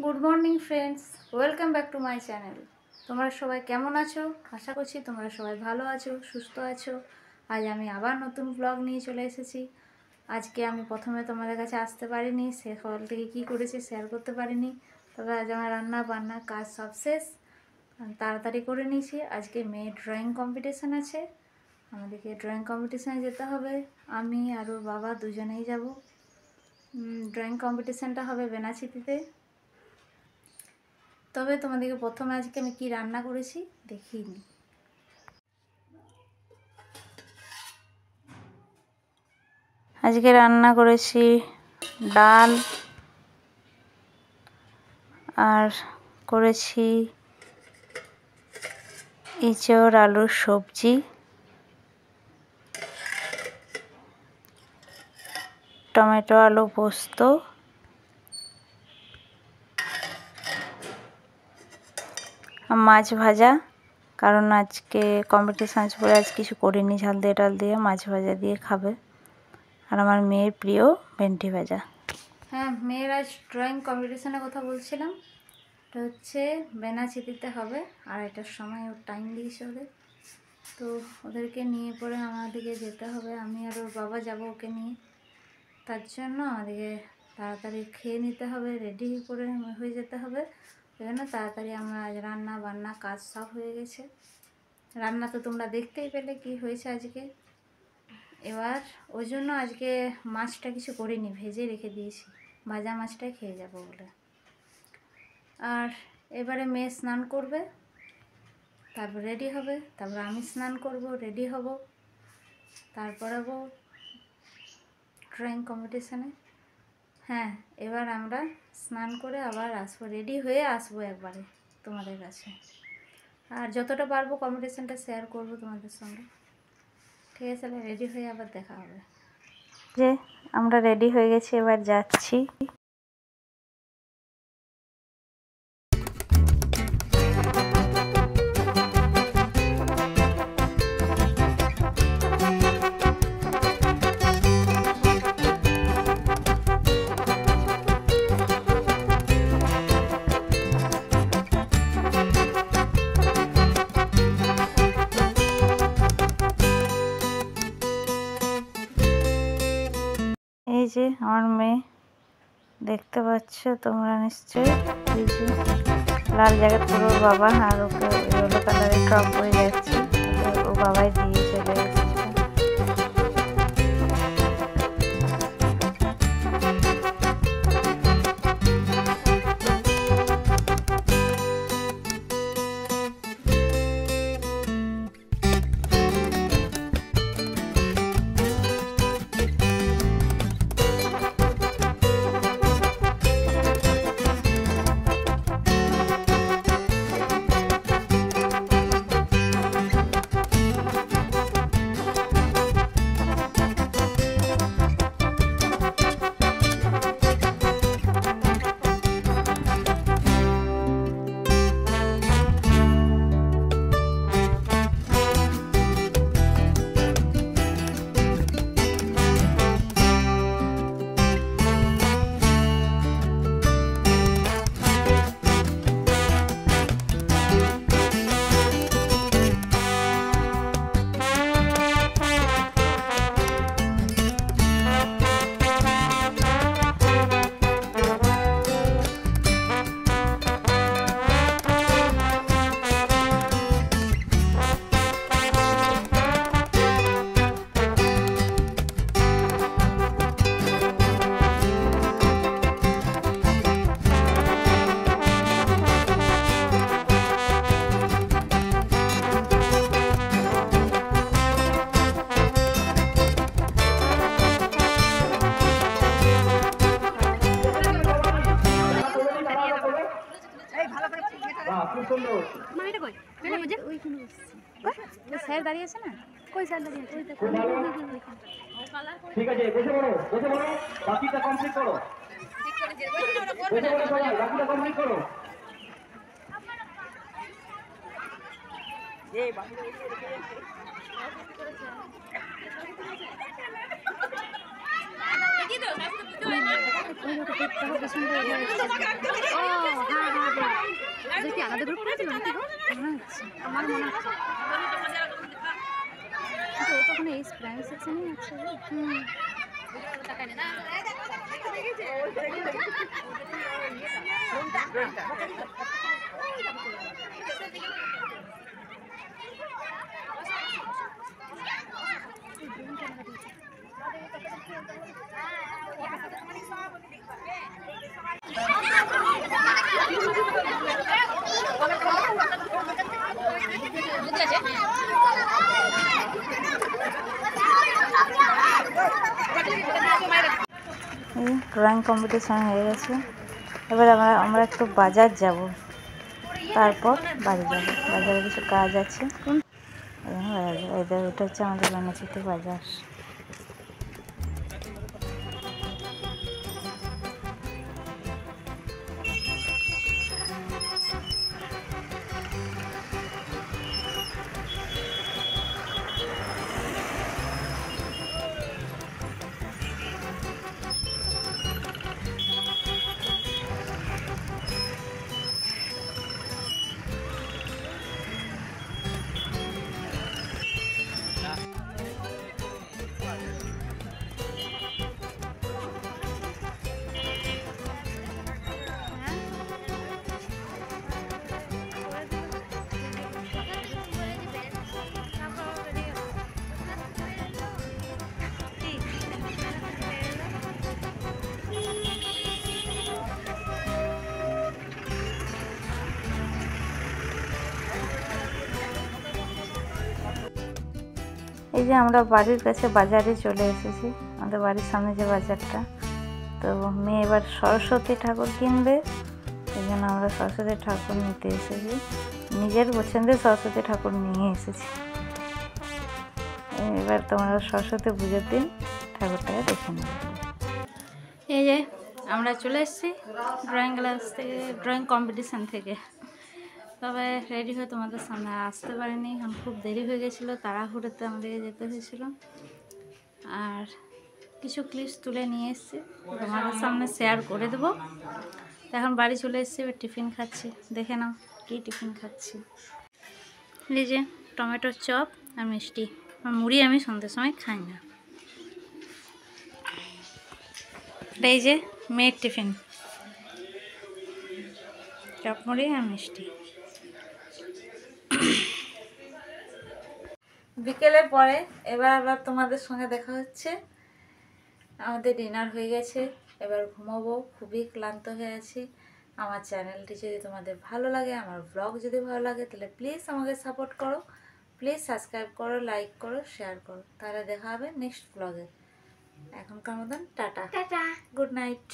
Good morning friends, welcome back to my channel. তোমরা সবাই কেমন আছো? আশা করছি তোমরা সবাই ভালো আছো, সুস্থ আছো। আজ আমি আবার নতুন ব্লগ নিয়ে চলে এসেছি। আজকে আমি প্রথমে তোমাদের কাছে আসতে পারিনি, সকাল থেকে কী করেছি শেয়ার করতে পারিনি। তবে আজ আমার রান্না বান্না কাজ সব শেষ, তাড়াতাড়ি করে নিয়েছি। আজকে মেয়ের ড্রয়িং কম্পিটিশান আছে, আমাদেরকে ড্রয়িং কম্পিটিশানে যেতে হবে। আমি আর ওর বাবা দুজনেই যাব। ড্রয়িং কম্পিটিশানটা হবে বেনাচিতিতে। তবে তোমাদেরকে প্রথমে আজকে আমি কি রান্না করেছি দেখিয়ে নিই। আজকে রান্না করেছি ডাল আর করেছি ইঁচড় আলুর সবজি, টমেটো আলু পোস্ত, মাছ ভাজা। কারণ আজকে কম্পিটিশান আছে বলে আজ কিছু করিনি, ঝাল দিয়ে ডাল দিয়ে মাছ ভাজা দিয়ে খাবে। আর আমার মেয়ের প্রিয় ভেন্ডি ভাজা। হ্যাঁ, মেয়ের আজ ড্রয়িং কম্পিটিশানের কথা বলছিলাম। এটা হচ্ছে বেনাচিতিতে হবে, আর এটার সময় ওর টাইম দিয়েছে ওদের। তো ওদেরকে নিয়ে পরে আমাদেরকে যেতে হবে। আমি আর ওর বাবা যাব ওকে নিয়ে। তার জন্য আমাদেরকে তাড়াতাড়ি খেয়ে নিতে হবে, রেডি করে হয়ে যেতে হবে। ওই জন্য তাড়াতাড়ি আমরা রান্না বান্না কাজ সব হয়ে গেছে। রান্না তো তোমরা দেখতেই পেলে কি হয়েছে আজকে। এবার ওই জন্য আজকে মাছটা কিছু করিনি, ভেজে রেখে দিয়েছি, ভাজা মাছটাই খেয়ে যাব বলে। আর এবারে মেয়ে স্নান করবে, তারপর রেডি হবে, তারপর আমি স্নান করব, রেডি হব, তারপর হবো ড্রয়িং কম্পিটিশানে। হ্যাঁ, এবার আমরা স্নান করে আবার আসবো, রেডি হয়ে আসবো একবারে তোমাদের কাছে। আর যতটা পারবো কম্পিটিশানটা শেয়ার করব তোমাদের সঙ্গে। ঠিক আছে, রেডি হয়ে আবার দেখা হবে। যে আমরা রেডি হয়ে গেছি, এবার যাচ্ছি। এই যে আমার মেয়ে, দেখতে পাচ্ছ তোমরা নিশ্চয়ই। এই যে লাল জ্যাকেট পরে ওর বাবা, আর ওকে ইয়েলো কালারের টপ পরে যাচ্ছে, ওর বাবাই দিয়ে চলে গেছে। স্যার দাঁড়িয়ে আছে না? কই স্যার দাঁড়িয়ে আছে? ঠিক আছে, বসে পড়ো, বসে পড়ো, বাকিটা কমপ্লিট করো। বসে পড়ো সবাই, বাকিটা কমপ্লিট করো। এই বাকিটা দেখি তো, আলাদা গ্রুপ করেছিল নাকি গো? আমার মনে হচ্ছে কিন্তু ও তখন এই প্রাইম সেকশনেই আছে। ড্রয়িং কম্পিটিশন হয়ে গেছে, এবার আমরা একটু বাজার যাব, তারপর বাড়ি যাব। বাজারে কিছু কাজ আছে। এটা হচ্ছে আমাদের বানাচিতে বাজার। এই যে আমরা বাড়ির কাছে বাজারে চলে এসেছি, আমাদের বাড়ির সামনে যে বাজারটা। তো মেয়ে এবার সরস্বতী ঠাকুর কিনবে, এই জন্য আমরা সরস্বতী ঠাকুর নিতে এসেছি। নিজের পছন্দের সরস্বতী ঠাকুর নিয়ে এসেছি। এবার তোমরা সরস্বতী পুজোর দিন ঠাকুরটাকে দেখে নেবে। এই যে আমরা চলে এসেছি ড্রয়িং ক্লাস থেকে, ড্রয়িং কম্পিটিশান থেকে। তবে রেডি হয়ে তোমাদের সামনে আসতে পারিনি, এখন খুব দেরি হয়ে গেছিলো, তাড়াহুড়োতে আমাদেরকে যেতে হয়েছিল। আর কিছু ক্লিপস তুলে নিয়ে এসেছি, তোমাদের সামনে শেয়ার করে দেবো। তো এখন বাড়ি চলে এসেছি, এবার টিফিন খাচ্ছি। দেখে নাও কী টিফিন খাচ্ছি। এই যে টমেটোর চপ আর মিষ্টি। মুড়ি আমি সন্ধ্যের সময় খাই না। এই যে মেয়ের টিফিন, চপ মুড়ি আর মিষ্টি। বিকেলের পরে এবার আবার তোমাদের সঙ্গে দেখা হচ্ছে। আমাদের ডিনার হয়ে গেছে, এবার ঘুমাবো, খুবই ক্লান্ত হয়ে আছি। আমার চ্যানেলটি যদি তোমাদের ভালো লাগে, আমার ব্লগ যদি ভালো লাগে, তাহলে প্লিজ আমাকে সাপোর্ট করো, প্লিজ সাবস্ক্রাইব করো, লাইক করো, শেয়ার করো। তাহলে দেখা হবে নেক্সট ব্লগে। এখনকার মতন টাটা, গুড নাইট।